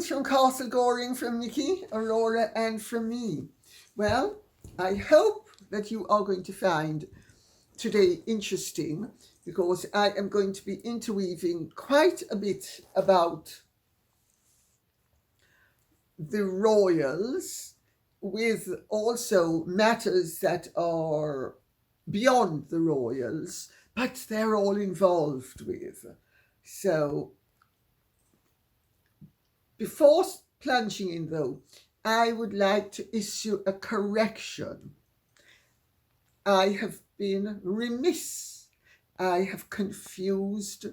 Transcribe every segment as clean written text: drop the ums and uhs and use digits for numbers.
Greetings from Castle Goring, from Nikki, Aurora, and from me. Well, I hope that you are going to find today interesting, because I am going to be interweaving quite a bit about the royals with also matters that are beyond the royals, but they're all involved with. So before plunging in, though, I would like to issue a correction. I have been remiss. I have confused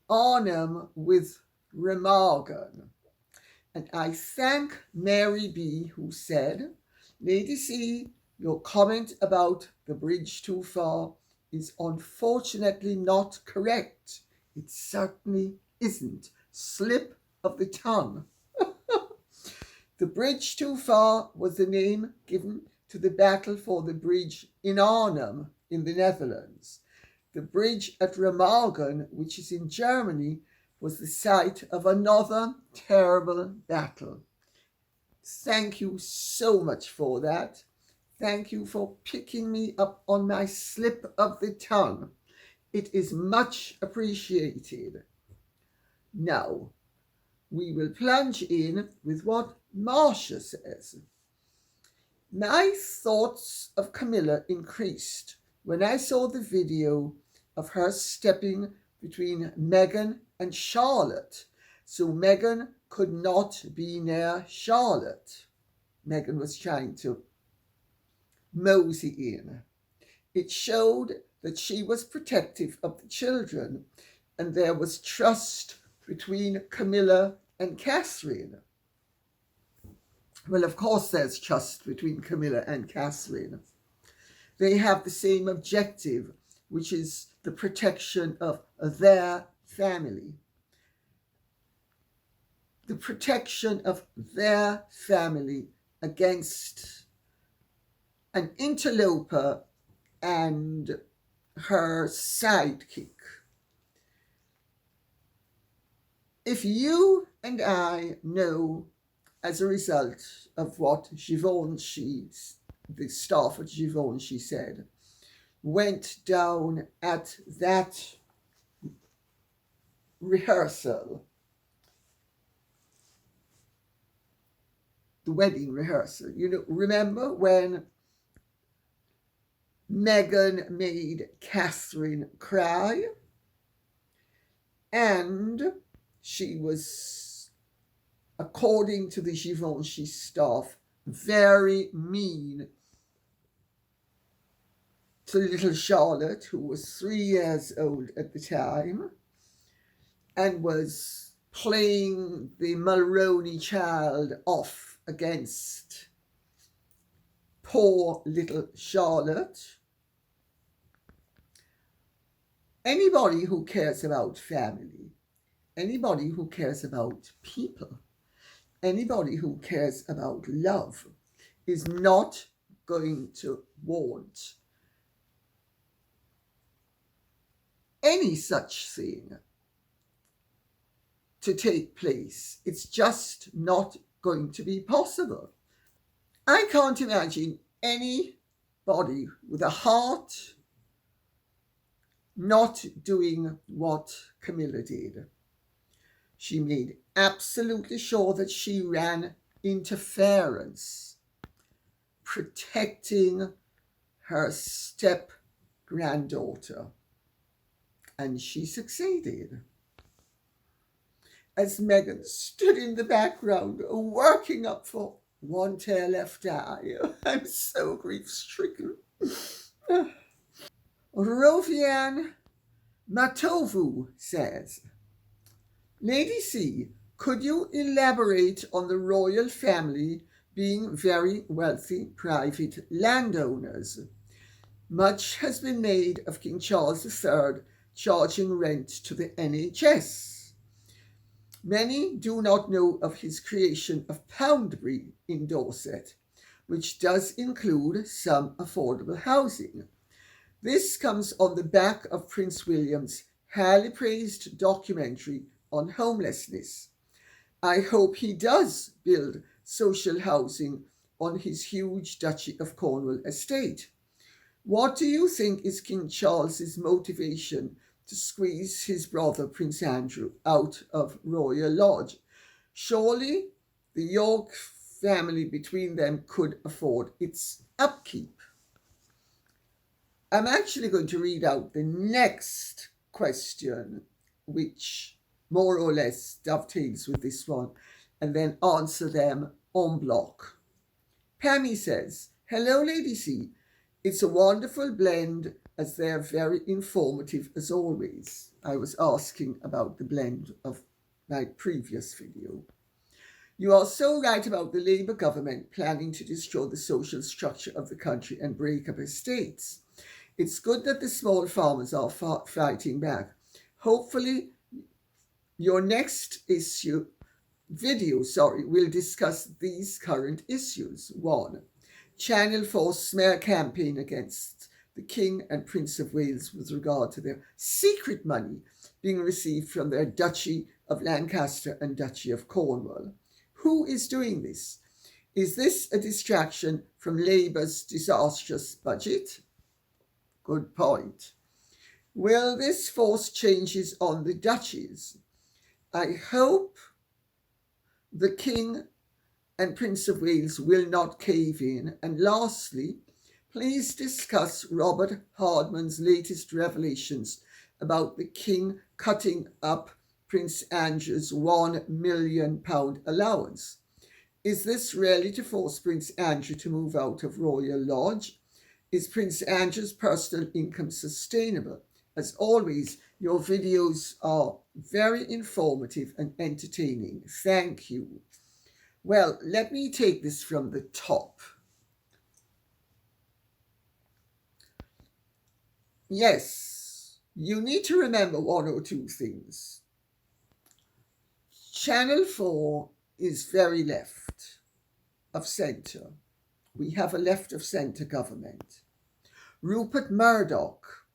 Arnhem with Remagen. And I thank Mary B, who said, Lady C, your comment about the bridge too far is unfortunately not correct. It certainly isn't. Slip of the tongue. The bridge too far was the name given to the battle for the bridge in Arnhem in the Netherlands. The bridge at Remagen, which is in Germany, was the site of another terrible battle. Thank you so much for that. Thank you for picking me up on my slip of the tongue. It is much appreciated. Now, we will plunge in with what Marcia says. My thoughts of Camilla increased when I saw the video of her stepping between Meghan and Charlotte, so Meghan could not be near Charlotte. Meghan was trying to mosey in. It showed that she was protective of the children, and there was trust between Camilla and Catherine. Well, of course there's trust between Camilla and Catherine. They have the same objective, which is the protection of their family. The protection of their family against an interloper and her sidekick. If you and I know, as a result of what Givenchy, the staff at Givenchy said, went down at that rehearsal, the wedding rehearsal. Remember when Meghan made Catherine cry? And she was, according to the Givenchy staff, very mean to little Charlotte, who was 3 years old at the time, and was playing the Mulroney child off against poor little Charlotte. Anybody who cares about family, anybody who cares about people, anybody who cares about love is not going to want any such thing to take place. It's just not going to be possible. I can't imagine anybody with a heart not doing what Camilla did. She made absolutely sure that she ran interference, protecting her step-granddaughter. And she succeeded. As Meghan stood in the background, working up for one tear left eye. I'm so grief-stricken. Rovian Matovu says, Lady C, could you elaborate on the royal family being very wealthy private landowners? Much has been made of King Charles III charging rent to the NHS. Many do not know of his creation of Poundbury in Dorset, which does include some affordable housing. This comes on the back of Prince William's highly praised documentary on homelessness. I hope he does build social housing on his huge Duchy of Cornwall estate. What do you think is King Charles's motivation to squeeze his brother Prince Andrew out of Royal Lodge? Surely the York family between them could afford its upkeep. I'm actually going to read out the next question, which more or less dovetails with this one, and then answer them en bloc. Pammy says, "Hello, Lady C. It's a wonderful blend as they're very informative as always." I was asking about the blend of my previous video. "You are so right about the Labour government planning to destroy the social structure of the country and break up estates. It's good that the small farmers are fighting back. Hopefully, your next video will discuss these current issues. 1. Channel 4 smear campaign against the King and Prince of Wales with regard to their secret money being received from their Duchy of Lancaster and Duchy of Cornwall. Who is doing this? Is this a distraction from Labour's disastrous budget?" Good point. "Will this force changes on the duchies? I hope the King and Prince of Wales will not cave in. And lastly, please discuss Robert Hardman's latest revelations about the King cutting up Prince Andrew's £1 million allowance. Is this really to force Prince Andrew to move out of Royal Lodge? Is Prince Andrew's personal income sustainable? As always, your videos are very informative and entertaining. Thank you." Well, let me take this from the top. Yes, you need to remember one or two things. Channel 4 is very left of centre. We have a left of centre government. Rupert Murdoch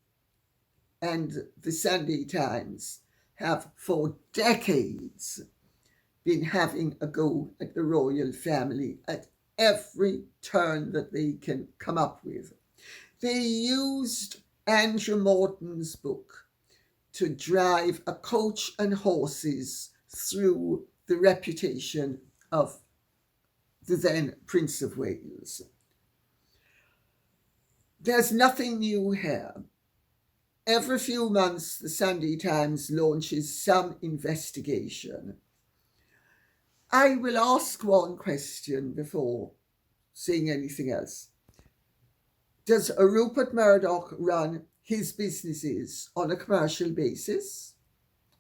and the Sunday Times have for decades been having a go at the royal family at every turn that they can come up with. They used Andrew Morton's book to drive a coach and horses through the reputation of the then Prince of Wales. There's nothing new here. Every few months, the Sunday Times launches some investigation. I will ask one question before saying anything else. Does Rupert Murdoch run his businesses on a commercial basis?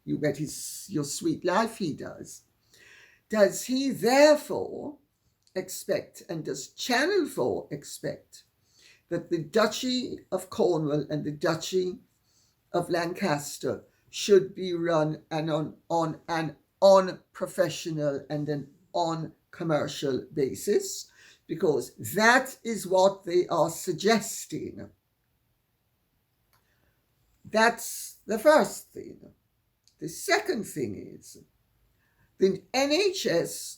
You bet your sweet life he does. Does he therefore expect, and does Channel 4 expect, that the Duchy of Cornwall and the Duchy of Lancaster should be run on an unprofessional and an uncommercial basis? Because that is what they are suggesting. That's the first thing. The second thing is the NHS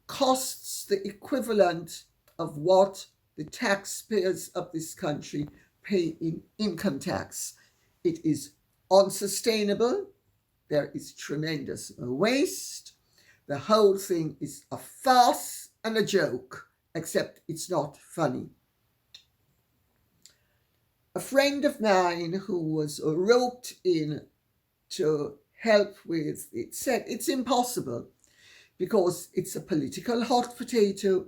costs the equivalent of what the taxpayers of this country pay in income tax. It is unsustainable. There is tremendous waste. The whole thing is a farce and a joke, except it's not funny. A friend of mine who was roped in to help with it said it's impossible because it's a political hot potato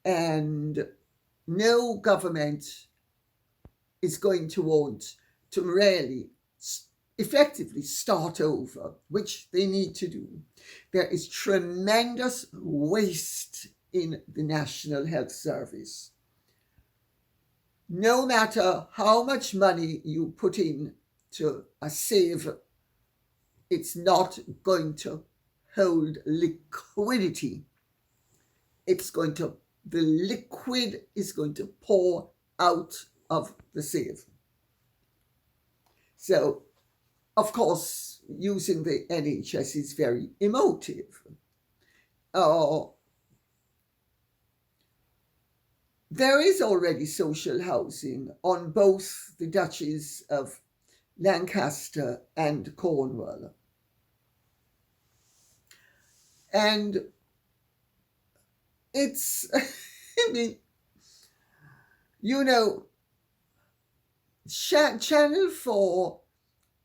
and no government is going to want to really effectively start over, which they need to do. There is tremendous waste in the National Health Service. No matter how much money you put in to a save, it's not going to hold liquidity. The liquid is going to pour out of the sieve. So of course, using the NHS is very emotive. There is already social housing on both the Duchies of Lancaster and Cornwall. And it's, I mean, you know, Channel 4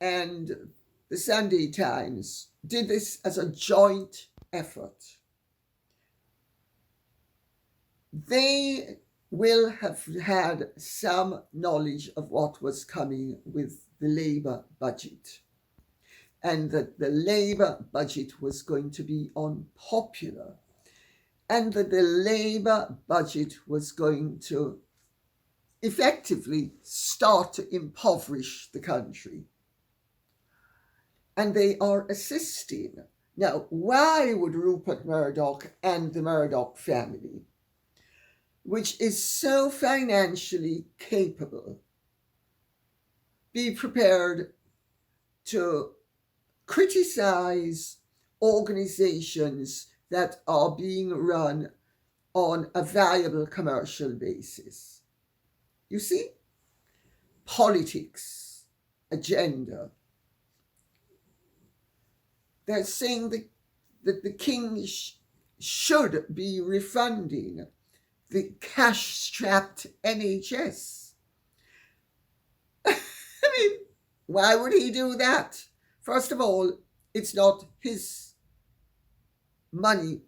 and the Sunday Times did this as a joint effort. They will have had some knowledge of what was coming with the Labour budget, and that the Labour budget was going to be unpopular, and that the Labour budget was going to effectively start to impoverish the country. And they are assisting. Now, why would Rupert Murdoch and the Murdoch family, which is so financially capable, be prepared to criticize organizations that are being run on a viable commercial basis? You see? Politics, agenda. They're saying that the king should be refunding the cash-strapped NHS. I mean, why would he do that? First of all, it's not his money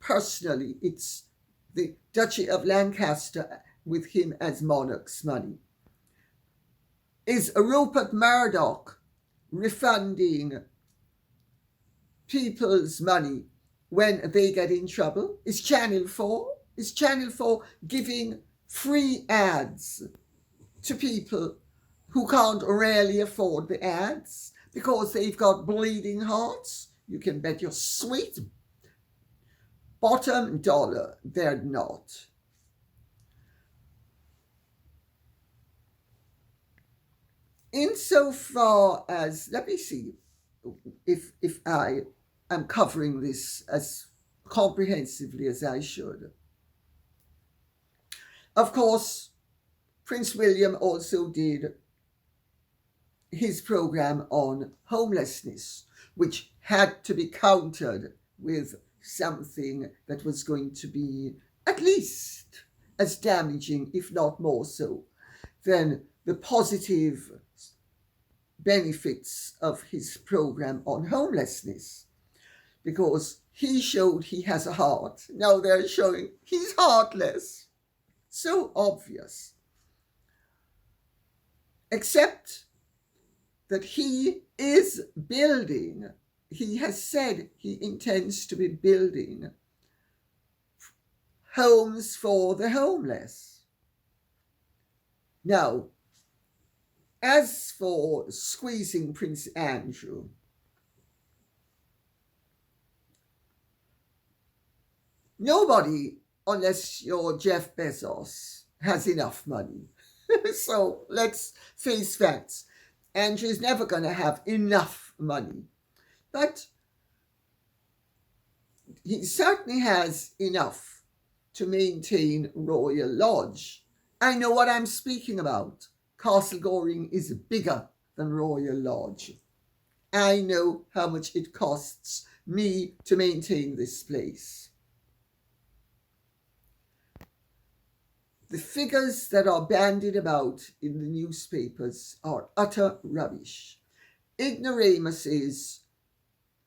personally. It's the Duchy of Lancaster with him as monarch's money. Is Rupert Murdoch refunding people's money when they get in trouble? Is Channel 4? Is Channel 4 giving free ads to people who can't really afford the ads because they've got bleeding hearts? You can bet your sweet bottom dollar they're not. Insofar as, let me see if I am covering this as comprehensively as I should. Of course, Prince William also did his program on homelessness, which had to be countered with something that was going to be at least as damaging, if not more so, than the positive benefits of his program on homelessness, because he showed he has a heart. Now they're showing he's heartless. So obvious. Except that he is building, he has said he intends to be building homes for the homeless. Now, as for squeezing Prince Andrew, nobody, unless you're Jeff Bezos, has enough money. So let's face facts. Andrew's never going to have enough money. But he certainly has enough to maintain Royal Lodge. I know what I'm speaking about. Castle Goring is bigger than Royal Lodge. I know how much it costs me to maintain this place. The figures that are bandied about in the newspapers are utter rubbish. Ignoramuses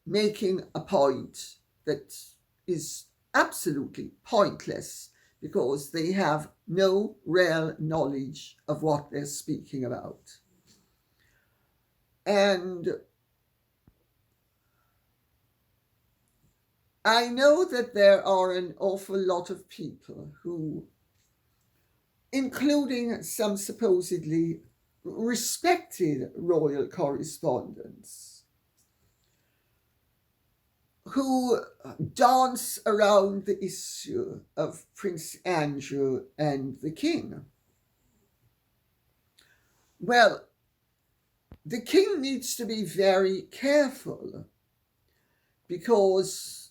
making a point that is absolutely pointless because they have no real knowledge of what they're speaking about. And I know that there are an awful lot of people who, including some supposedly respected royal correspondents, who dance around the issue of Prince Andrew and the King. Well, the king needs to be very careful, because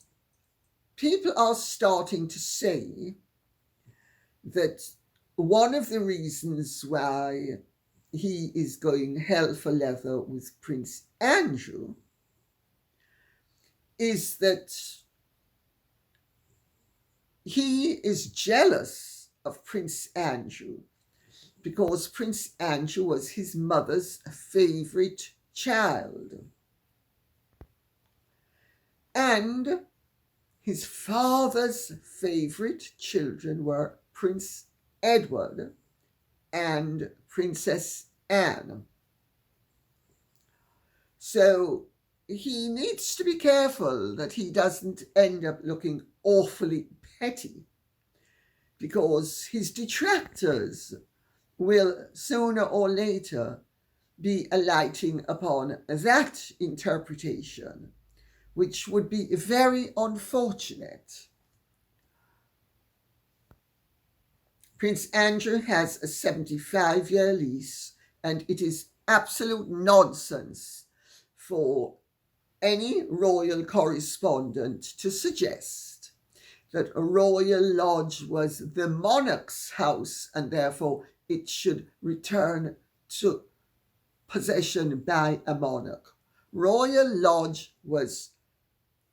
people are starting to say that one of the reasons why he is going hell for leather with Prince Andrew is that he is jealous of Prince Andrew, because Prince Andrew was his mother's favourite child. And his father's favourite children were Prince Edward and Princess Anne. So he needs to be careful that he doesn't end up looking awfully petty, because his detractors will sooner or later be alighting upon that interpretation, which would be very unfortunate. Prince Andrew has a 75-year lease, and it is absolute nonsense for any royal correspondent to suggest that a royal lodge was the monarch's house and therefore it should return to possession by a monarch. Royal lodge was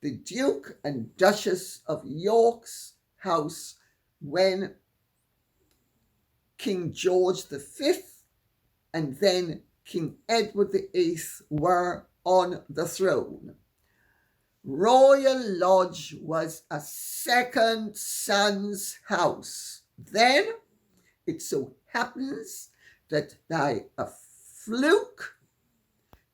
the Duke and Duchess of York's house when King George V and then King Edward VIII were on the throne. Royal Lodge was a second son's house. Then it so happens that by a fluke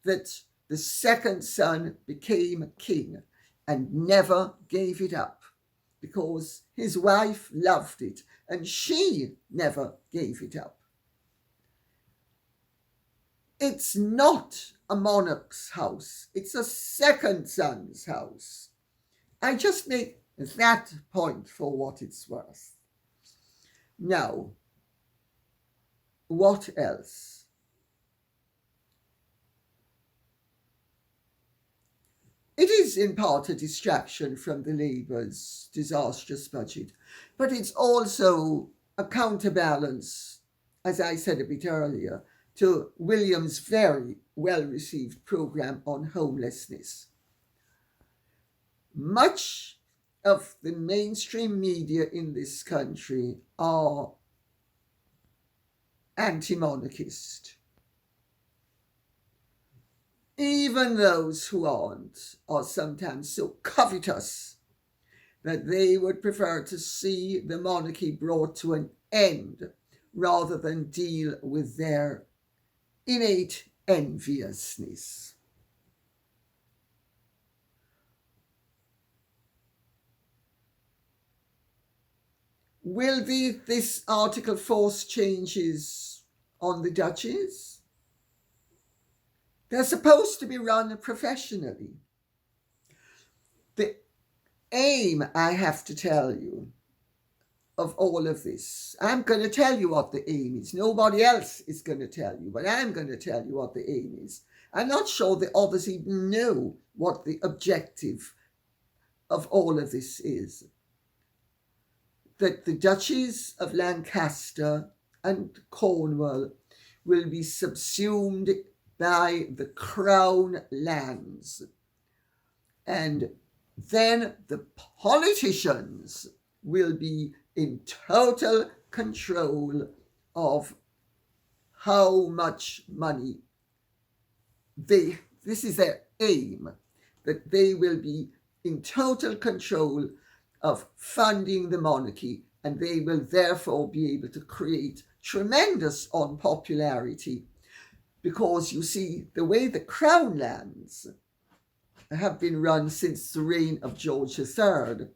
that the second son became king and never gave it up, because his wife loved it and she never gave it up. It's not a monarch's house, it's a second son's house. I just make that point for what it's worth. Now, what else? It is in part a distraction from the Labour's disastrous budget, but it's also a counterbalance, as I said a bit earlier, to William's very well-received programme on homelessness. Much of the mainstream media in this country are anti-monarchist. Even those who aren't are sometimes so covetous that they would prefer to see the monarchy brought to an end rather than deal with their innate enviousness. Will this article force changes on the Duchies? They're supposed to be run professionally. The aim, I have to tell you, of all of this, I'm going to tell you what the aim is. Nobody else is going to tell you, but I'm going to tell you what the aim is. I'm not sure the others even know what the objective of all of this is. That the Duchies of Lancaster and Cornwall will be subsumed by the Crown lands. And then the politicians will be in total control of how much money this is their aim, that they will be in total control of funding the monarchy, and they will therefore be able to create tremendous unpopularity, because you see, the way the Crown lands have been run since the reign of George III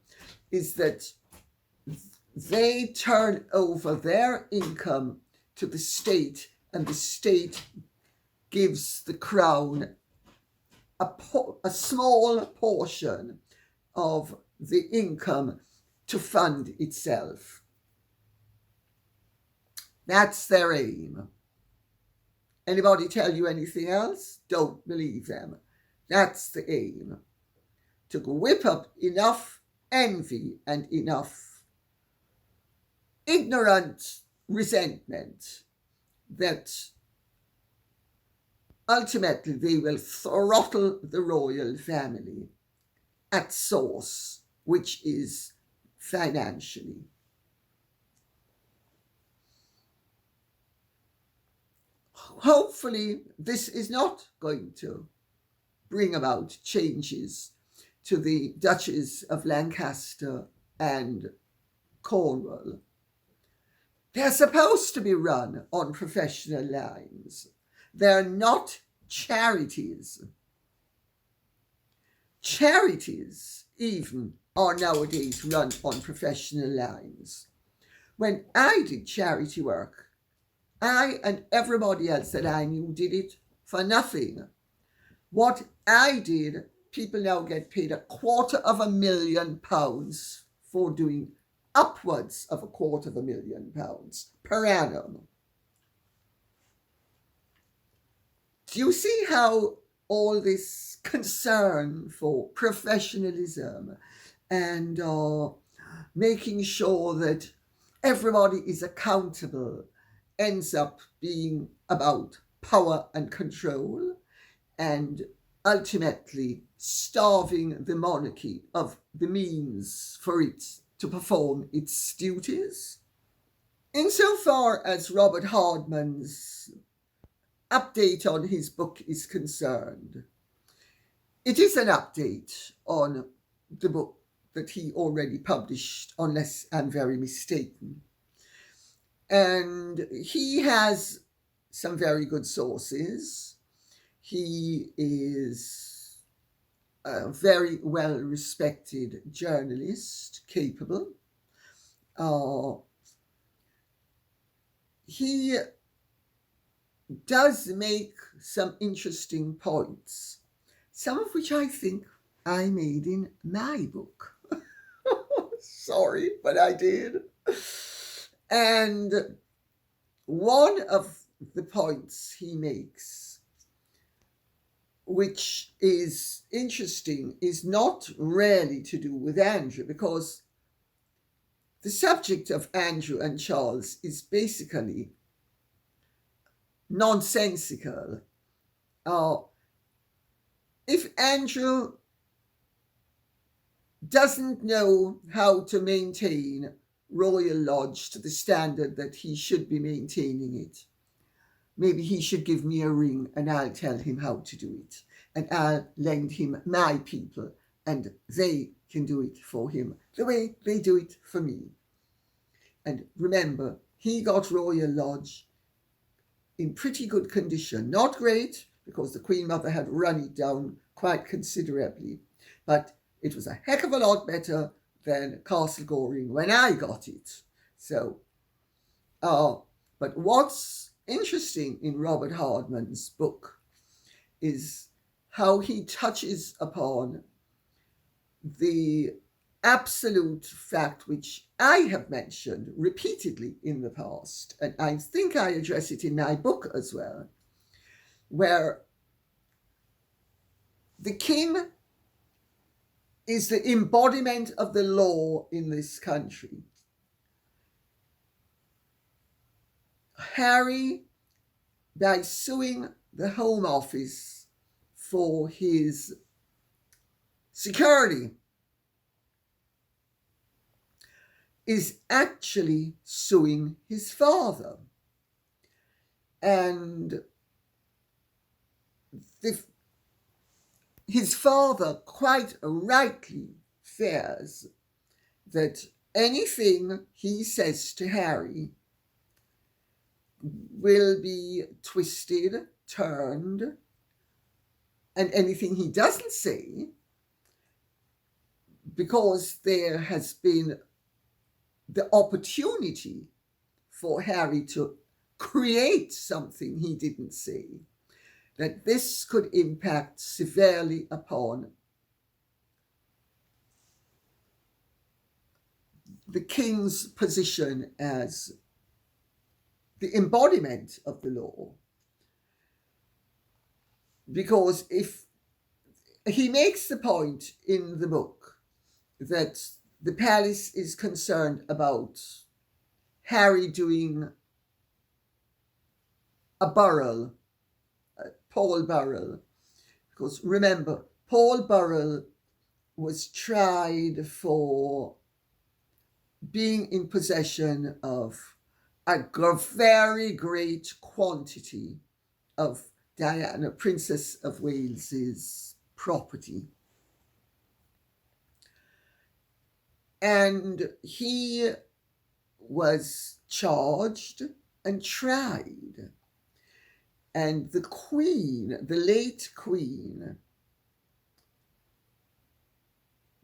is that they turn over their income to the state, and the state gives the Crown a small portion of the income to fund itself. That's their aim. Anybody tell you anything else? Don't believe them. That's the aim. To whip up enough envy and enough ignorant resentment that ultimately they will throttle the royal family at source, which is financially. Hopefully, this is not going to bring about changes to the Duchies of Lancaster and Cornwall. They're supposed to be run on professional lines. They're not charities. Charities, even, are nowadays run on professional lines. When I did charity work, I and everybody else that I knew did it for nothing. What I did, people now get paid £250,000 for doing upwards of £250,000 per annum. Do you see how all this concern for professionalism and making sure that everybody is accountable ends up being about power and control, and ultimately starving the monarchy of the means for it to perform its duties? Insofar as Robert Hardman's update on his book is concerned, it is an update on the book that he already published, unless I'm very mistaken. And he has some very good sources. He is a very well-respected journalist, capable. He does make some interesting points, some of which I think I made in my book. Sorry, but I did. And one of the points he makes, which is interesting, is not really to do with Andrew, because the subject of Andrew and Charles is basically nonsensical. If Andrew doesn't know how to maintain Royal Lodge to the standard that he should be maintaining it, maybe he should give me a ring and I'll tell him how to do it. And I'll lend him my people and they can do it for him the way they do it for me. And remember, he got Royal Lodge in pretty good condition. Not great, because the Queen Mother had run it down quite considerably, but it was a heck of a lot better than Castle Goring when I got it. So, but what's interesting in Robert Hardman's book is how he touches upon the absolute fact which I have mentioned repeatedly in the past, and I think I address it in my book as well, where the king is the embodiment of the law in this country. Harry, by suing the Home Office for his security, is actually suing his father. And his father quite rightly fears that anything he says to Harry will be twisted, turned, and anything he doesn't say, because there has been the opportunity for Harry to create something he didn't say, that this could impact severely upon the king's position as the embodiment of the law. because if he makes the point in the book that the palace is concerned about Harry doing a Burrell, Paul Burrell, because remember, Paul Burrell was tried for being in possession of a very great quantity of Diana, Princess of Wales's property. And he was charged and tried. And the Queen, the late Queen,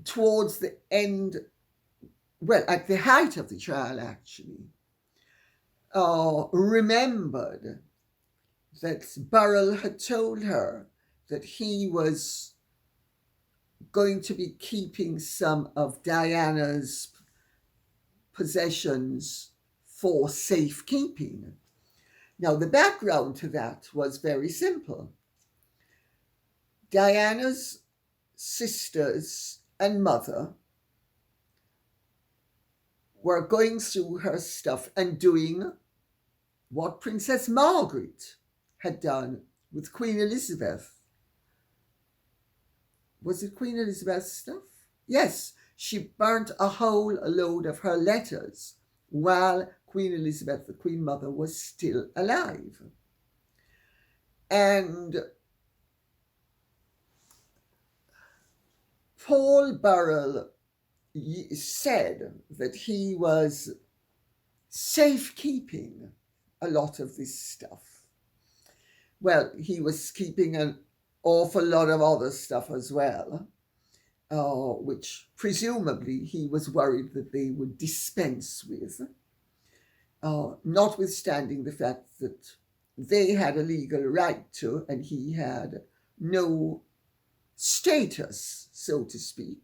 towards the end, well, at the height of the trial actually, remembered that Burrell had told her that he was going to be keeping some of Diana's possessions for safekeeping. Now, the background to that was very simple. Diana's sisters and mother were going through her stuff and doing what Princess Margaret had done with Queen Elizabeth. Was it Queen Elizabeth's stuff? Yes, she burnt a whole load of her letters while Queen Elizabeth, the Queen Mother, was still alive. And Paul Burrell said that he was safekeeping a lot of this stuff. Well, he was keeping an awful lot of other stuff as well, which presumably he was worried that they would dispense with, notwithstanding the fact that they had a legal right to, and he had no status, so to speak.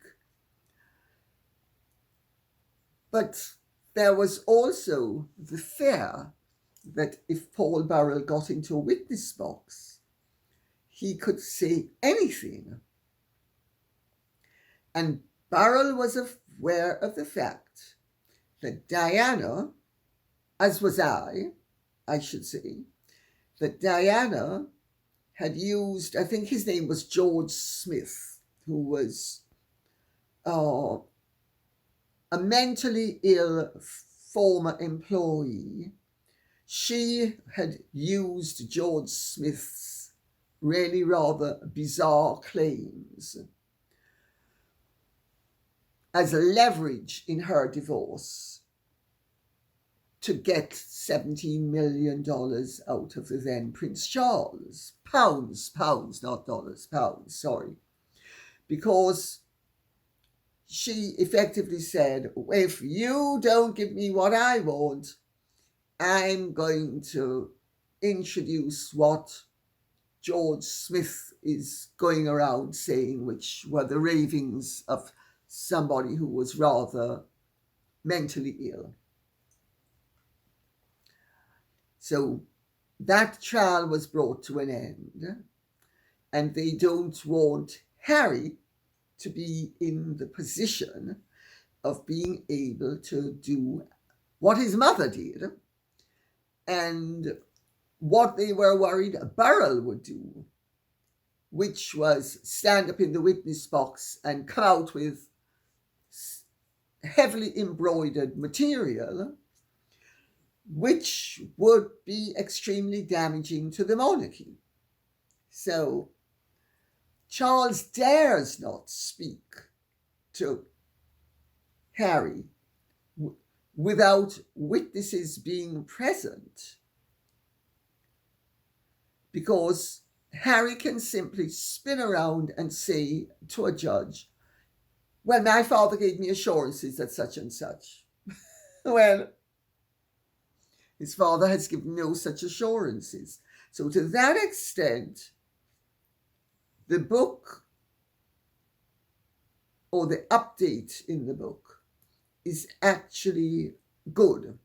But there was also the fear that if Paul Burrell got into a witness box, he could say anything. And Burrell was aware of the fact that Diana, as was I should say, that Diana had used, I think his name was George Smith, who was a mentally ill former employee. She had used George Smith's really rather bizarre claims as a leverage in her divorce to get $17 million out of the then Prince Charles. Pounds, not dollars, pounds, sorry. Because she effectively said, if you don't give me what I want, I'm going to introduce what George Smith is going around saying, which were the ravings of somebody who was rather mentally ill. So that trial was brought to an end, and they don't want Harry to be in the position of being able to do what his mother did and what they were worried Burrell would do, which was stand up in the witness box and come out with heavily embroidered material, which would be extremely damaging to the monarchy. So Charles dares not speak to Harry without witnesses being present, because Harry can simply spin around and say to a judge, well, my father gave me assurances that such and such. Well, his father has given no such assurances. So to that extent, the book, or the update in the book, is actually good.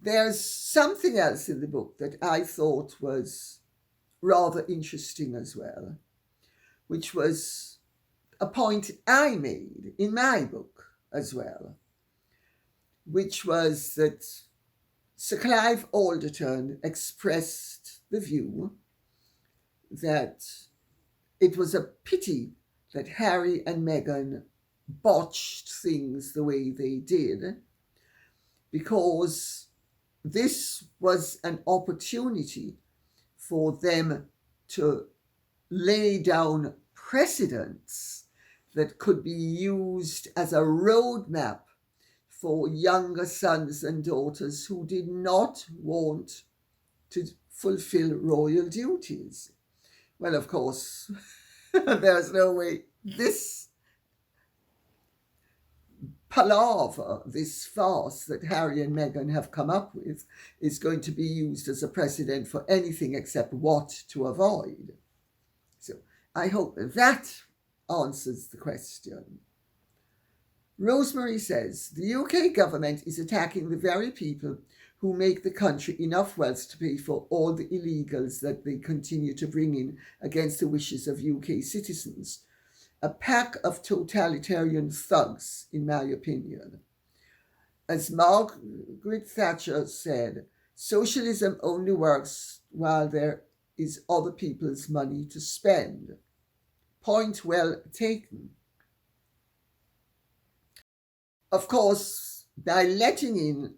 There's something else in the book that I thought was rather interesting as well, which was a point I made in my book as well, which was that Sir Clive Alderton expressed the view that it was a pity that Harry and Meghan botched things the way they did, because this was an opportunity for them to lay down precedents that could be used as a roadmap for younger sons and daughters who did not want to fulfill royal duties. Well, of course, there's no way this palaver, this farce that Harry and Meghan have come up with, is going to be used as a precedent for anything except what to avoid. So I hope that answers the question. Rosemary says, the UK government is attacking the very people who make the country enough wealth to pay for all the illegals that they continue to bring in against the wishes of UK citizens. A pack of totalitarian thugs, in my opinion. As Margaret Thatcher said, socialism only works while there is other people's money to spend. Point well taken. Of course, by letting in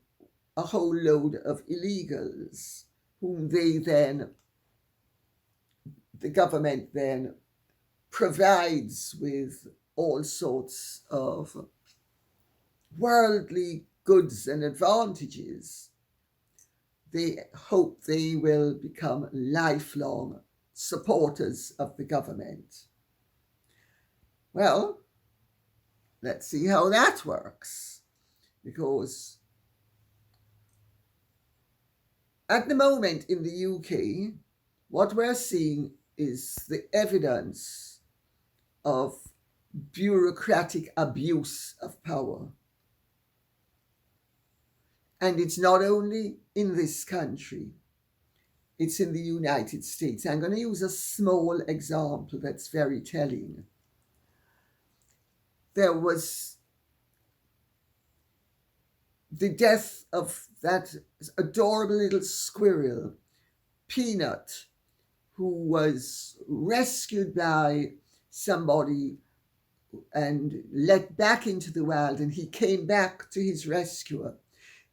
a whole load of illegals, whom the government then provides with all sorts of worldly goods and advantages, they hope they will become lifelong supporters of the government. Well, let's see how that works, because at the moment in the UK, what we're seeing is the evidence of bureaucratic abuse of power. And it's not only in this country, it's in the United States. I'm going to use a small example that's very telling. There was the death of that adorable little squirrel, Peanut, who was rescued by somebody and let back into the wild, and he came back to his rescuer,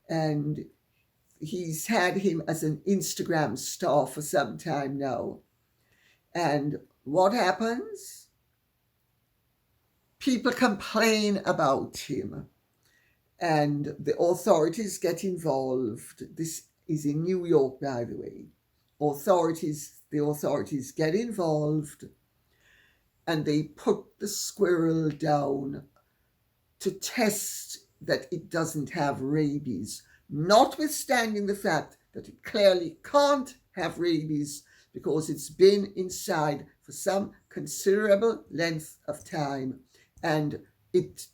and he's had him as an Instagram star for some time now. And what happens? People complain about him, and the authorities get involved. This is in New York, by the way. The authorities get involved, and they put the squirrel down to test that it doesn't have rabies, notwithstanding the fact that it clearly can't have rabies because it's been inside for some considerable length of time, and it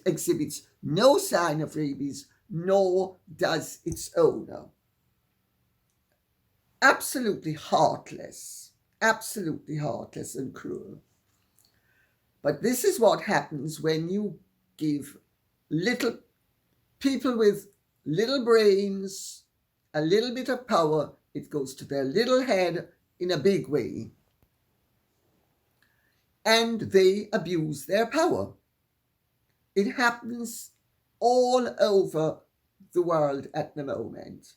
exhibits no sign of rabies, nor does its owner. Absolutely heartless and cruel. But this is what happens when you give little people with little brains a little bit of power. It goes to their little head in a big way, and they abuse their power. It happens all over the world at the moment.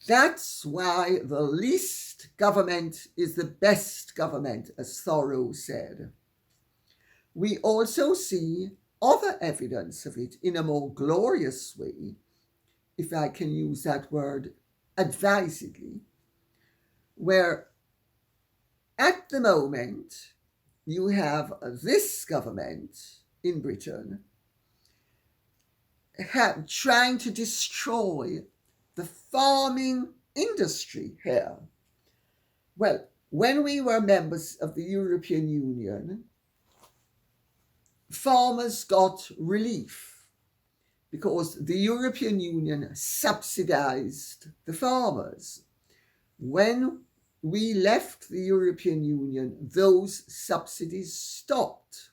That's why the least government is the best government, as Thoreau said. We also see other evidence of it in a more glorious way, if I can use that word advisedly, where at the moment you have this government in Britain trying to destroy the farming industry here. Well, when we were members of the European Union, farmers got relief. because the European Union subsidized the farmers. When we left the European Union, those subsidies stopped.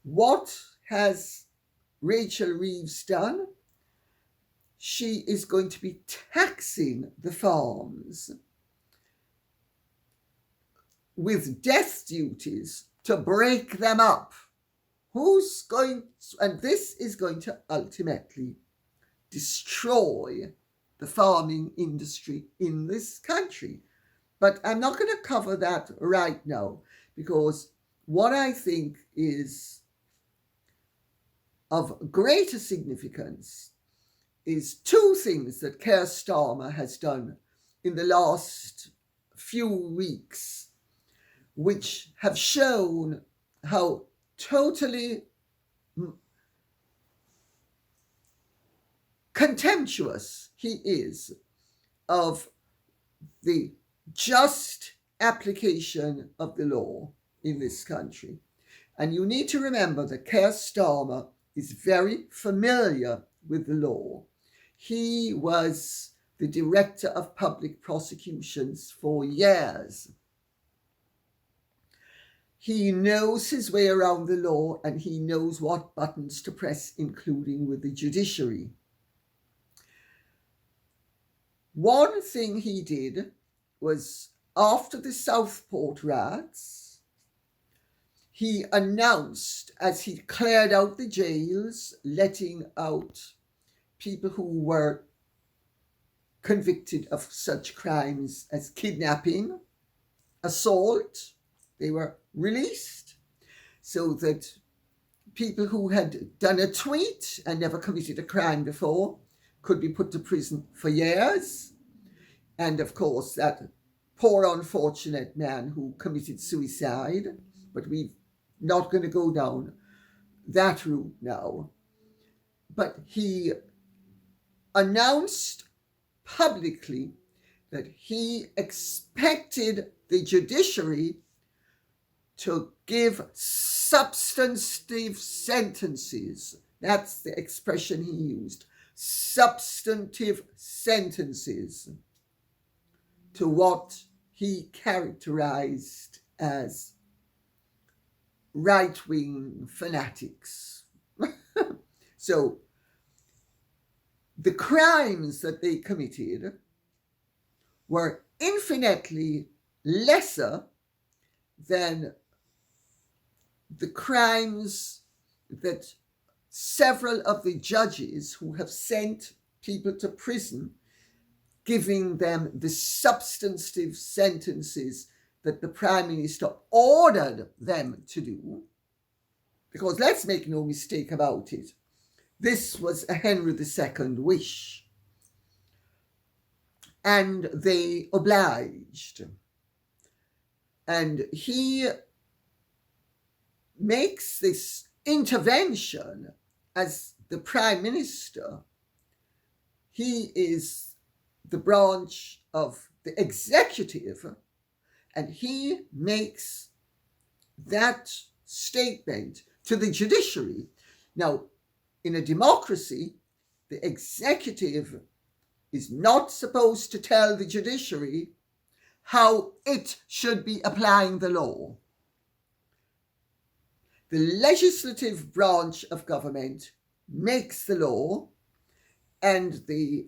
What has Rachel Reeves done? She is going to be taxing the farms with death duties to break them up. And this is going to ultimately destroy the farming industry in this country. But I'm not going to cover that right now, because what I think is of greater significance is two things that Keir Starmer has done in the last few weeks, which have shown how totally contemptuous he is of the just application of the law in this country. And you need to remember that Keir Starmer is very familiar with the law. He was the Director of Public Prosecutions for years. He knows his way around the law, and he knows what buttons to press, including with the judiciary. One thing he did was, after the Southport riots, he announced, as he cleared out the jails, letting out people who were convicted of such crimes as kidnapping, assault, they were released, so that people who had done a tweet and never committed a crime before could be put to prison for years. And of course, that poor unfortunate man who committed suicide, but we're not going to go down that route now. But he announced publicly that he expected the judiciary to give substantive sentences. That's the expression he used. Substantive sentences to what he characterized as right-wing fanatics. So the crimes that they committed were infinitely lesser than the crimes that several of the judges who have sent people to prison, giving them the substantive sentences that the Prime Minister ordered them to do. Because let's make no mistake about it, this was a Henry II wish. And they obliged. And he makes this intervention as the Prime Minister. He is the branch of the executive, and he makes that statement to the judiciary. Now, in a democracy, the executive is not supposed to tell the judiciary how it should be applying the law. The legislative branch of government makes the law, and the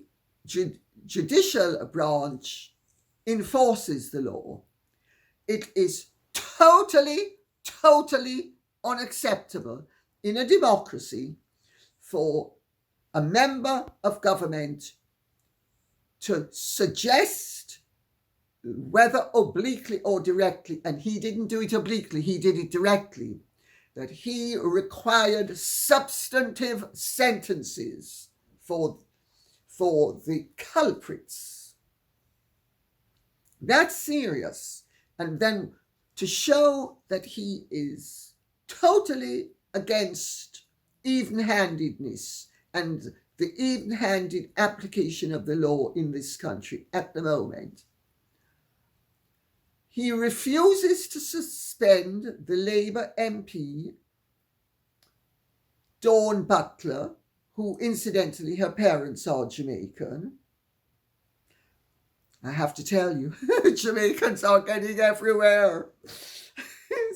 judicial branch enforces the law. It is totally unacceptable in a democracy for a member of government to suggest, whether obliquely or directly, and he didn't do it obliquely, he did it directly, that he required substantive sentences for the culprits. That's serious. And then to show that he is totally against even-handedness and the even-handed application of the law in this country at the moment, he refuses to suspend the Labour MP, Dawn Butler, who incidentally her parents are Jamaican. I have to tell you, Jamaicans are getting everywhere.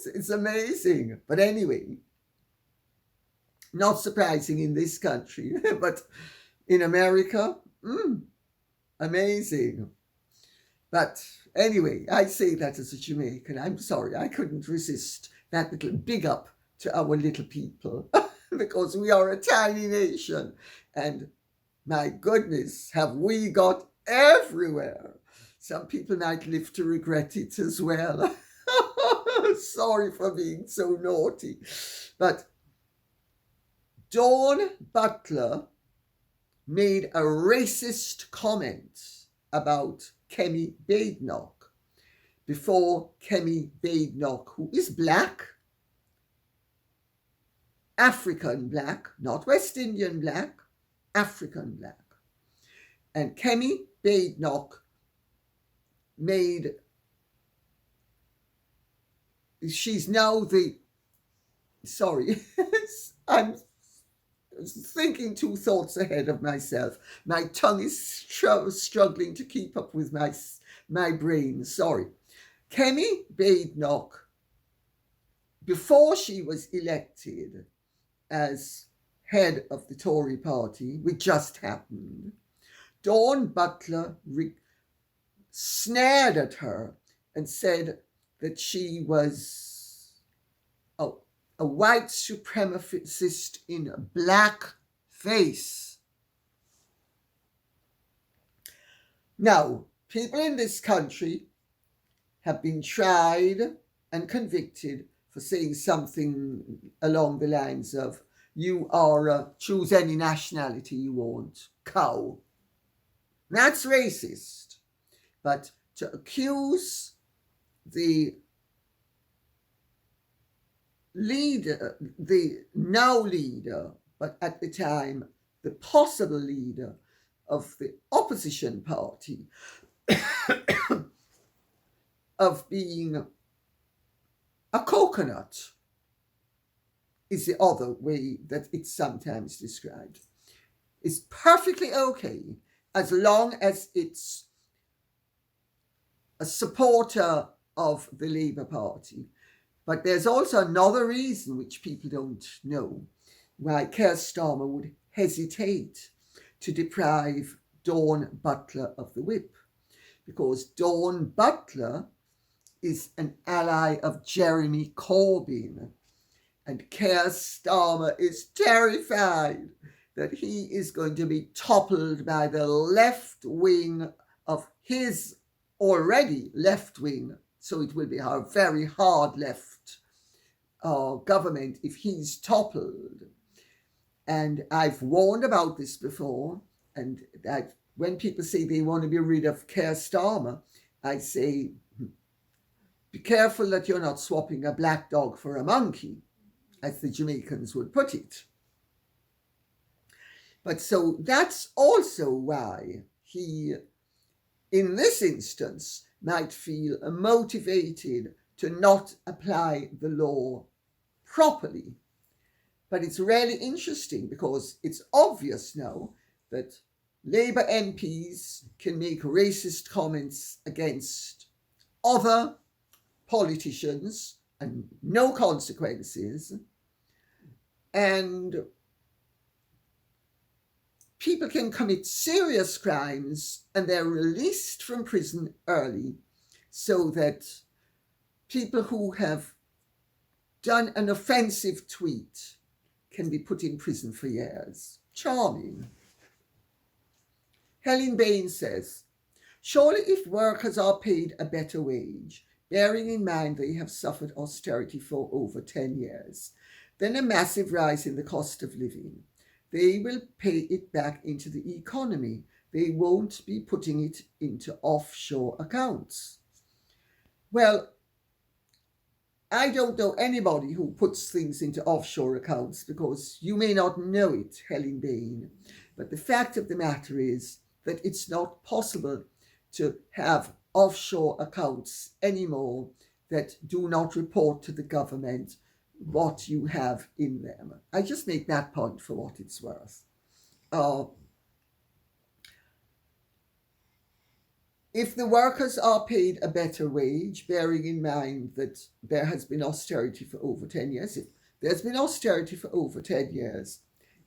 It's amazing. But anyway, not surprising in this country, but in America, amazing. But anyway, I say that as a Jamaican. I'm sorry, I couldn't resist that little big up to our little people because we are a tiny nation. And my goodness, have we got everywhere. Some people might live to regret it as well. Sorry for being so naughty. But Dawn Butler made a racist comment about Kemi Badenoch before Kemi Badenoch, who is black, African black, not West Indian black, African black. And Kemi Badenoch she's now I'm thinking two thoughts ahead of myself. My tongue is struggling to keep up with my brain, sorry. Kemi Badenoch, before she was elected as head of the Tory party, which just happened, Dawn Butler snared at her and said that she was a white supremacist in blackface. Now, people in this country have been tried and convicted for saying something along the lines of, you are choose any nationality you want, cow. That's racist. But to accuse the leader, the now leader, but at the time the possible leader of the opposition party, of being a coconut, is the other way that it's sometimes described, is perfectly okay as long as it's a supporter of the Labour Party. But there's also another reason which people don't know why Keir Starmer would hesitate to deprive Dawn Butler of the whip. Because Dawn Butler is an ally of Jeremy Corbyn. And Keir Starmer is terrified that he is going to be toppled by the left wing of his already left wing. So it will be a very hard left government if he's toppled. And I've warned about this before. And that when people say they want to be rid of Keir Starmer, I say, be careful that you're not swapping a black dog for a monkey, as the Jamaicans would put it. But so that's also why he, in this instance, might feel motivated to not apply the law properly. But it's really interesting because it's obvious now that Labour MPs can make racist comments against other politicians and no consequences, and people can commit serious crimes and they're released from prison early, so that people who have done an offensive tweet can be put in prison for years. Charming. Helen Bain says, surely if workers are paid a better wage, bearing in mind they have suffered austerity for over 10 years, then a massive rise in the cost of living, they will pay it back into the economy. They won't be putting it into offshore accounts. Well, I don't know anybody who puts things into offshore accounts because you may not know it, Helen Bain. But the fact of the matter is that it's not possible to have offshore accounts anymore that do not report to the government what you have in them. I just make that point for what it's worth. if the workers are paid a better wage, bearing in mind that there has been austerity for over 10 years, if there's been austerity for over 10 years,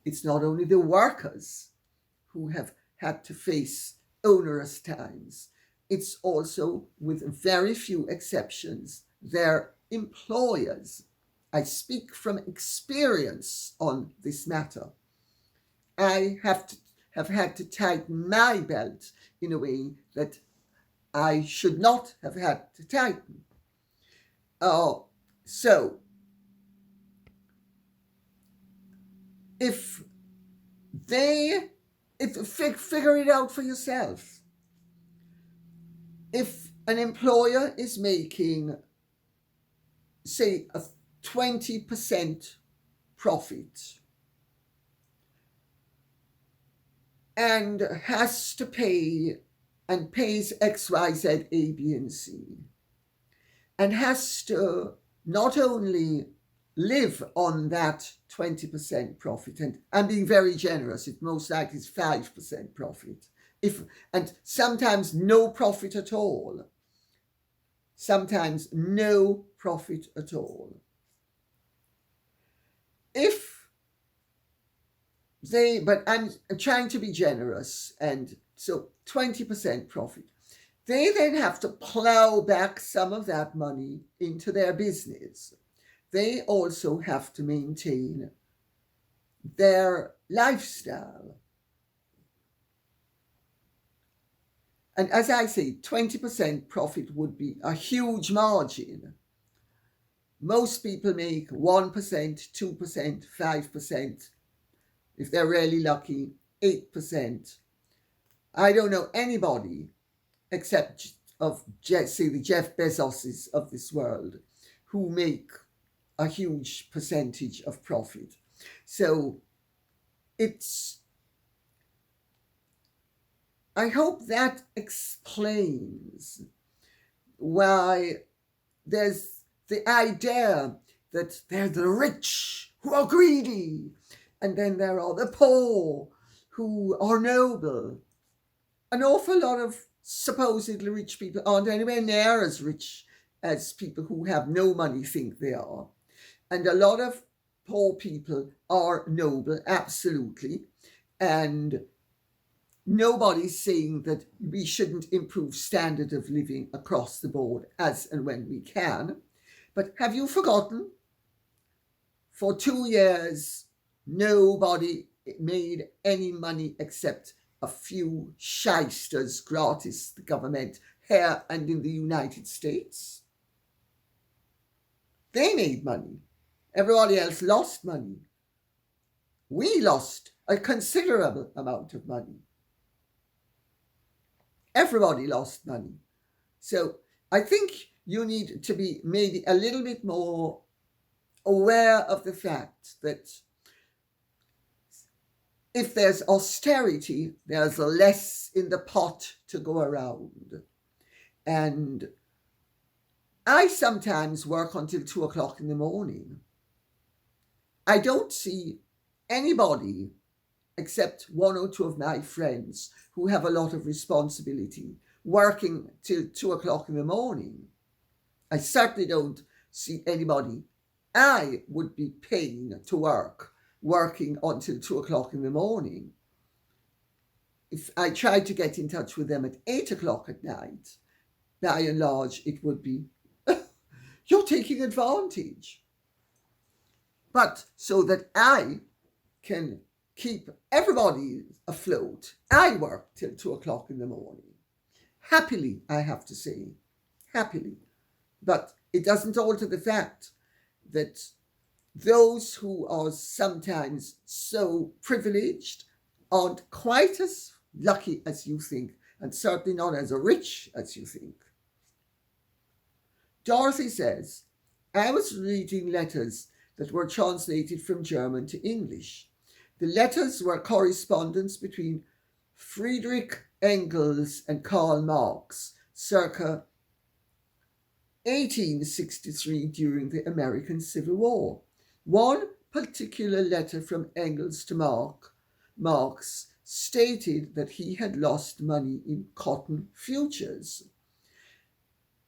it's not only the workers who have had to face onerous times, it's also, with very few exceptions, their employers. I speak from experience on this matter. I have had to tighten my belt in a way that I should not have had to tighten. So, figure it out for yourself. If an employer is making, say, a 20% profit and has to pay and pays X, Y, Z, A, B, and C, and has to not only live on that 20% profit, and being very generous, it most likely is 5% profit, and sometimes no profit at all. Sometimes no profit at all. But I'm trying to be generous, and so 20% profit. They then have to plow back some of that money into their business. They also have to maintain their lifestyle. And as I say, 20% profit would be a huge margin. Most people make 1%, 2%, 5%. If they're really lucky, 8%. I don't know anybody except the Jeff Bezoses of this world who make a huge percentage of profit. So I hope that explains why there's the idea that they're the rich who are greedy, and then there are the poor who are noble. An awful lot of supposedly rich people aren't anywhere near as rich as people who have no money think they are. And a lot of poor people are noble, absolutely. And nobody's saying that we shouldn't improve standard of living across the board as and when we can. But have you forgotten? For 2 years, nobody made any money except a few shysters gratis, the government here and in the United States. They made money. Everybody else lost money. We lost a considerable amount of money. Everybody lost money. So I think you need to be maybe a little bit more aware of the fact that if there's austerity, there's less in the pot to go around. And I sometimes work until 2 o'clock in the morning. I don't see anybody except one or two of my friends who have a lot of responsibility working till 2 o'clock in the morning. I certainly don't see anybody I would be paying to working until 2 o'clock in the morning. If I tried to get in touch with them at 8 o'clock at night, by and large, it would be, you're taking advantage. But so that I can keep everybody afloat, I work till 2 o'clock in the morning. Happily, I have to say, happily. But it doesn't alter the fact that those who are sometimes so privileged aren't quite as lucky as you think, and certainly not as rich as you think. Dorothy says, I was reading letters that were translated from German to English. The letters were correspondence between Friedrich Engels and Karl Marx, circa 1863 during the American Civil War. One particular letter from Engels to Marx stated that he had lost money in cotton futures.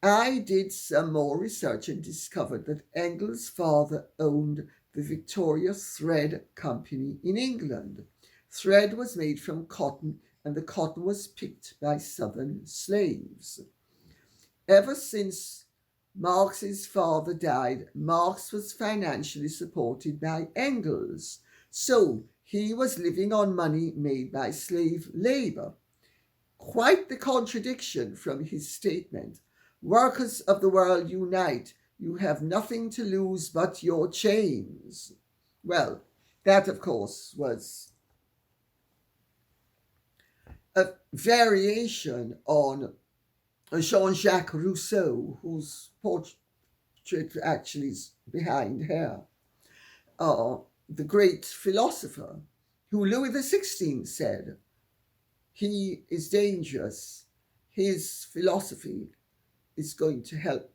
I did some more research and discovered that Engels' father owned the Victoria Thread Company in England. Thread was made from cotton, and the cotton was picked by southern slaves. Ever since Marx's father died, Marx was financially supported by Engels, so he was living on money made by slave labour. Quite the contradiction from his statement, "Workers of the world unite, you have nothing to lose but your chains." Well, that of course was a variation on Jean-Jacques Rousseau, whose portrait actually is behind here, the great philosopher, who Louis XVI said, he is dangerous, his philosophy is going to help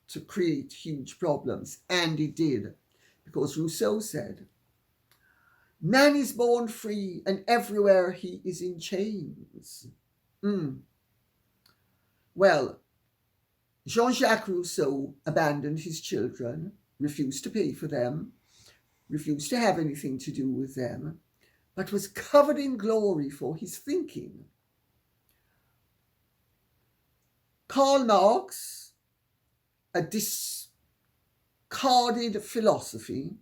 to create huge problems. And it did, because Rousseau said, "Man is born free, and everywhere he is in chains." Well, Jean-Jacques Rousseau abandoned his children, refused to pay for them, refused to have anything to do with them, but was covered in glory for his thinking. Karl Marx, a discarded philosophy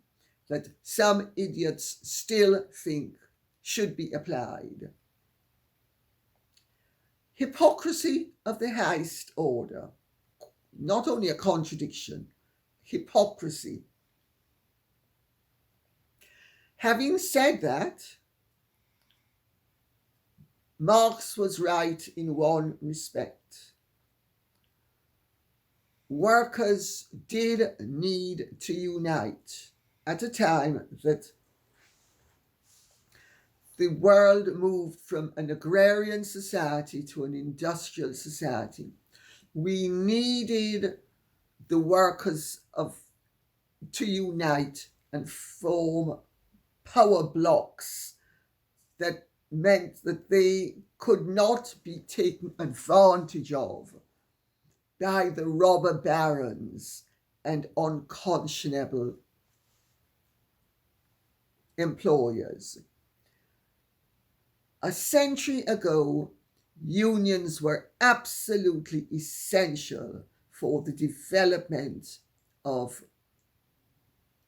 that some idiots still think should be applied. Hypocrisy of the highest order. Not only a contradiction, hypocrisy. Having said that, Marx was right in one respect. Workers did need to unite at a time that the world moved from an agrarian society to an industrial society. We needed the workers to unite and form power blocks that meant that they could not be taken advantage of by the robber barons and unconscionable employers. A century ago, unions were absolutely essential for the development of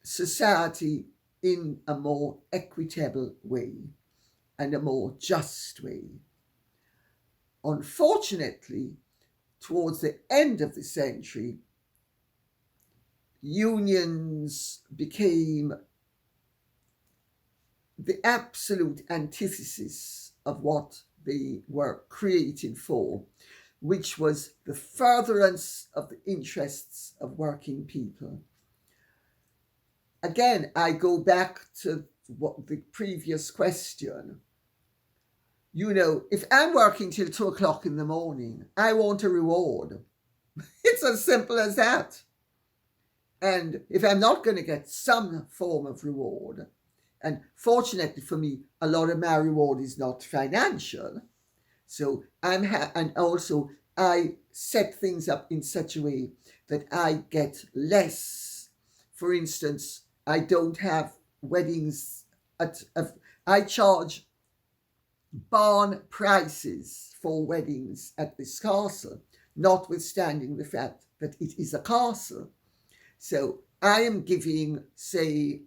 society in a more equitable way and a more just way. Unfortunately, towards the end of the century, unions became the absolute antithesis of what they were created for, which was the furtherance of the interests of working people. Again, I go back to the previous question. You know, if I'm working till 2:00 in the morning, I want a reward. It's as simple as that. And if I'm not going to get some form of reward, and fortunately for me, a lot of my reward is not financial, so and also I set things up in such a way that I get less. For instance, I don't have weddings I charge barn prices for weddings at this castle, notwithstanding the fact that it is a castle. So I am giving, say,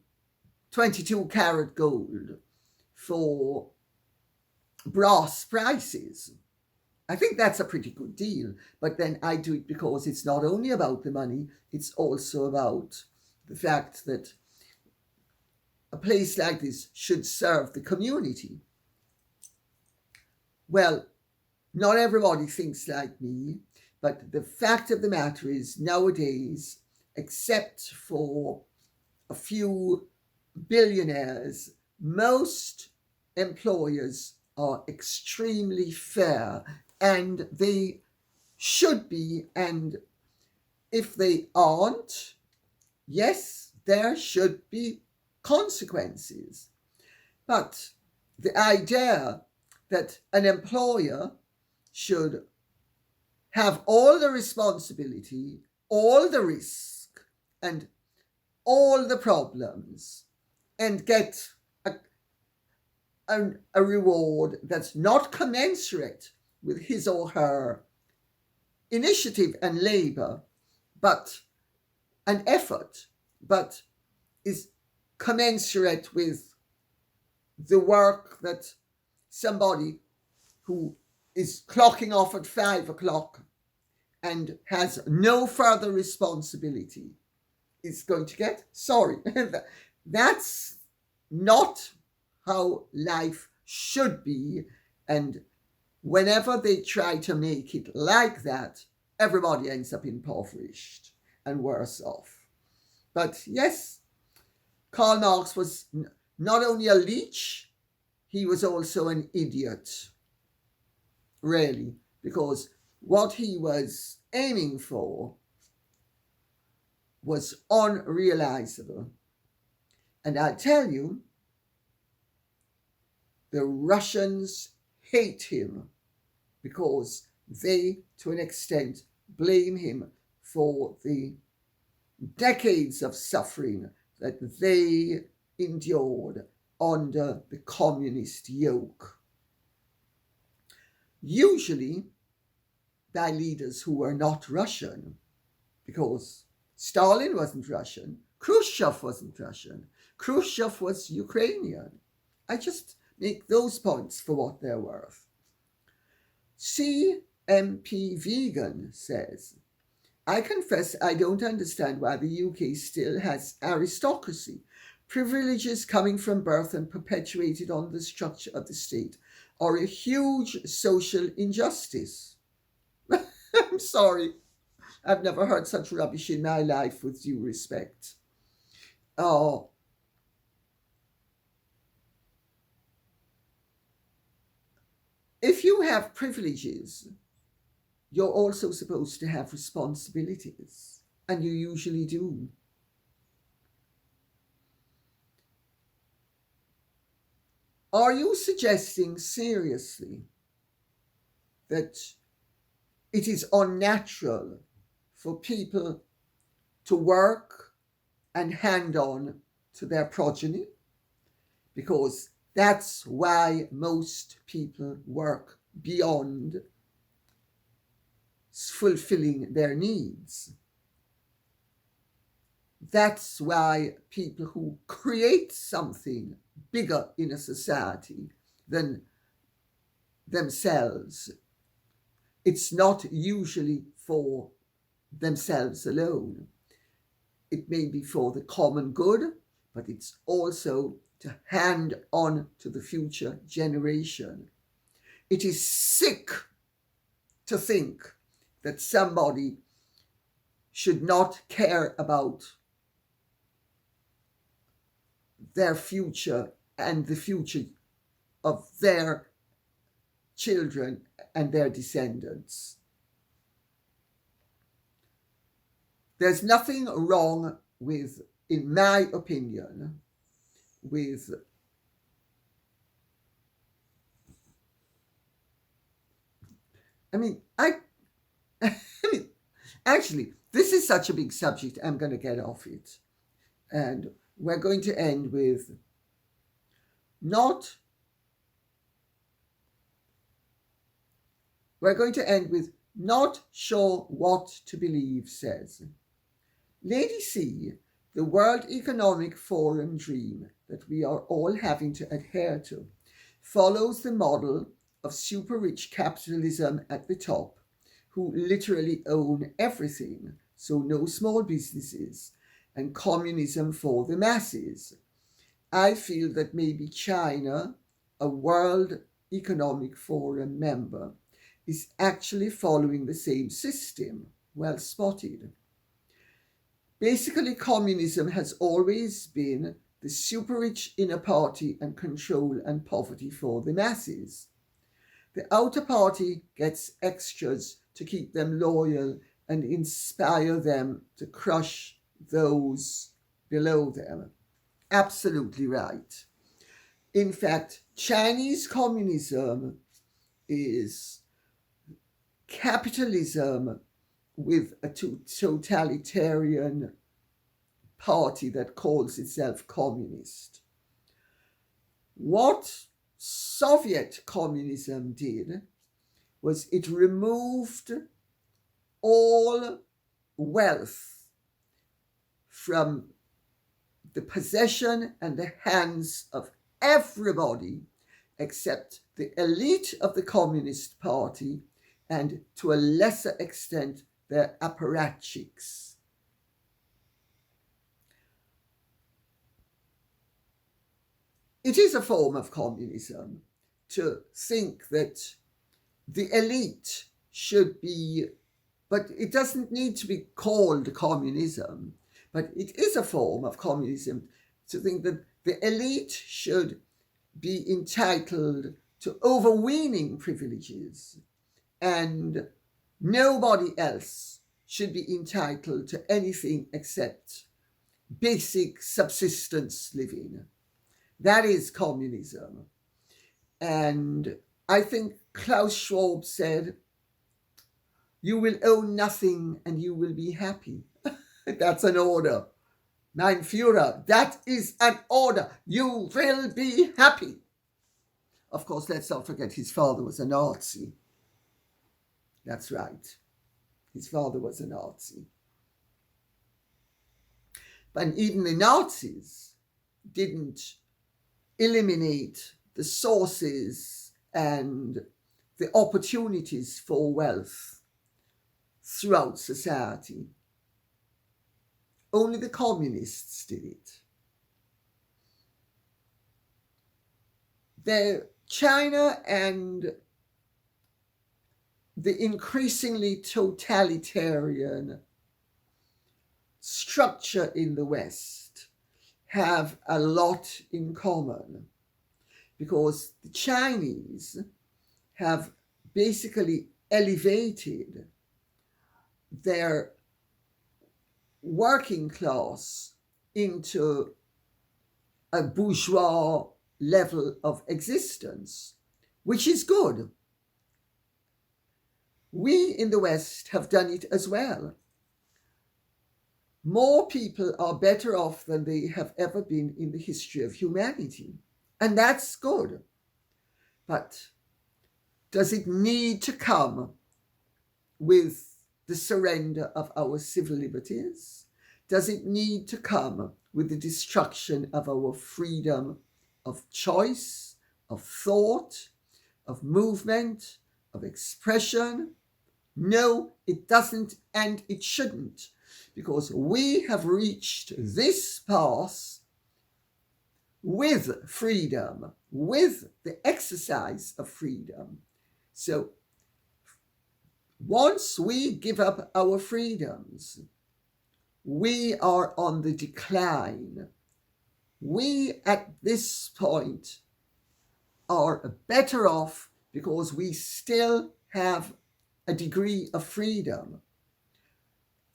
22 karat gold for brass prices. I think that's a pretty good deal, but then I do it because it's not only about the money, it's also about the fact that a place like this should serve the community. Well, not everybody thinks like me, but the fact of the matter is nowadays, except for a few billionaires, most employers are extremely fair, and they should be, and if they aren't, yes, there should be consequences. But the idea that an employer should have all the responsibility, all the risk, and all the problems, and get a reward that's not commensurate with his or her initiative and labor, but an effort, but is commensurate with the work that somebody who is clocking off at 5 o'clock and has no further responsibility is going to get. Sorry, that's not how life should be. And whenever they try to make it like that, everybody ends up impoverished and worse off. But yes, Karl Marx was not only a leech, he was also an idiot, really, because what he was aiming for was unrealizable. And I tell you, the Russians hate him because they, to an extent, blame him for the decades of suffering that they endured under the communist yoke. Usually by leaders who were not Russian, because Stalin wasn't Russian, Khrushchev wasn't Russian, Khrushchev was Ukrainian. I just make those points for what they're worth. CMP Vegan says, I confess I don't understand why the UK still has aristocracy. Privileges coming from birth and perpetuated on the structure of the state are a huge social injustice. I'm sorry. I've never heard such rubbish in my life, with due respect. If you have privileges, you're also supposed to have responsibilities, and you usually do. Are you suggesting seriously that it is unnatural for people to work and hand on to their progeny? Because that's why most people work beyond fulfilling their needs. That's why people who create something bigger in a society than themselves, it's not usually for themselves alone. It may be for the common good, but it's also to hand on to the future generation. It is sick to think that somebody should not care about their future and the future of their children and their descendants. There's nothing wrong with, in my opinion, with actually, this is such a big subject, I'm going to get off it. And we're going to end with not sure what to believe, says Lady C, the World Economic Forum dream that we are all having to adhere to follows the model of super rich capitalism at the top, who literally own everything, so no small businesses, and communism for the masses. I feel that maybe China, a World Economic Forum member, is actually following the same system. Well spotted. Basically, communism has always been the super rich inner party and control and poverty for the masses. The outer party gets extras to keep them loyal and inspire them to crush those below them. Absolutely right. In fact, Chinese communism is capitalism with a totalitarian party that calls itself communist. What Soviet communism did was it removed all wealth from the possession and the hands of everybody except the elite of the Communist Party and, to a lesser extent, their apparatchiks. It is a form of communism to think that the elite should be, but it doesn't need to be called communism, but it is a form of communism to think that the elite should be entitled to overweening privileges and nobody else should be entitled to anything except basic subsistence living. That is communism. And I think Klaus Schwab said, "You will own nothing and you will be happy." That's an order. Mein Führer, that is an order. You will be happy. Of course, let's not forget his father was a Nazi. That's right. His father was a Nazi. But even the Nazis didn't eliminate the sources and the opportunities for wealth throughout society. Only the communists did it. China and the increasingly totalitarian structure in the West have a lot in common, because the Chinese have basically elevated their working class into a bourgeois level of existence, which is good. We in the West have done it as well. More people are better off than they have ever been in the history of humanity, and that's good. But does it need to come with the surrender of our civil liberties? Does it need to come with the destruction of our freedom of choice, of thought, of movement, of expression? No, it doesn't, and it shouldn't, because we have reached this pass with freedom, with the exercise of freedom. So once we give up our freedoms, we are on the decline. We at this point are better off because we still have a degree of freedom.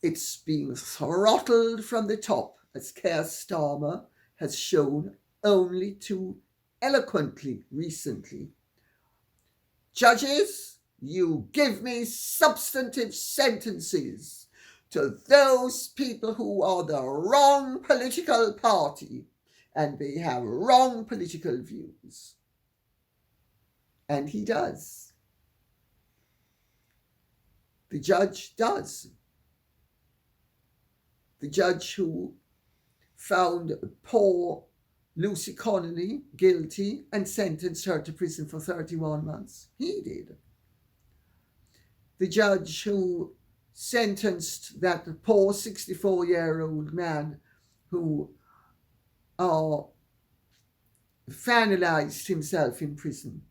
It's being throttled from the top, as Keir Starmer has shown only too eloquently recently. Judges, you give me substantive sentences to those people who are the wrong political party and they have wrong political views. And he does. The judge does. The judge who found poor Lucy Connolly guilty and sentenced her to prison for 31 months. He did. The judge who sentenced that poor 64-year-old man who finalized himself in prison.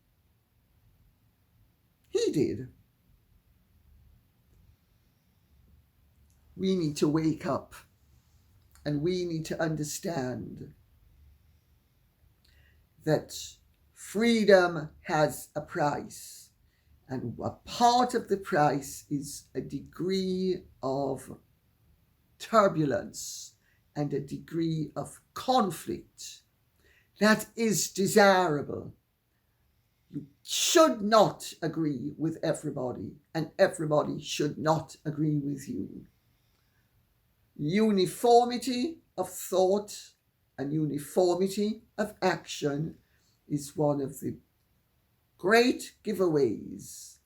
He did. We need to wake up and we need to understand that freedom has a price, and a part of the price is a degree of turbulence and a degree of conflict that is desirable. You should not agree with everybody, and everybody should not agree with you. Uniformity of thought and uniformity of action is one of the great giveaways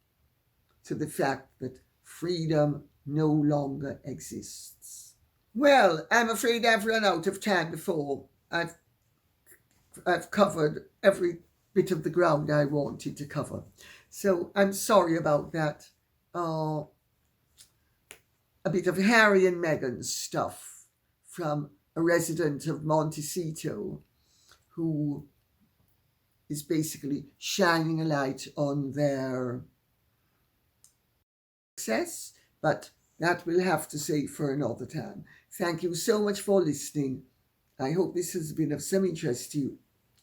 to the fact that freedom no longer exists. Well, I'm afraid I've run out of time before I've covered every bit of the ground I wanted to cover. So I'm sorry about that. A bit of Harry and Meghan stuff from a resident of Montecito who is basically shining a light on their success, but that we'll have to say for another time. Thank you so much for listening. I hope this has been of some interest to you.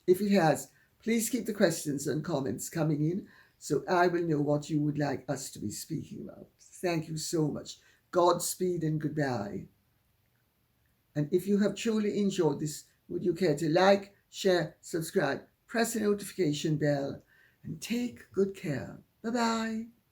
If it has, please keep the questions and comments coming in so I will know what you would like us to be speaking about. Thank you so much. Godspeed and goodbye. And if you have truly enjoyed this, would you care to like, share, subscribe, press the notification bell, and take good care. Bye-bye.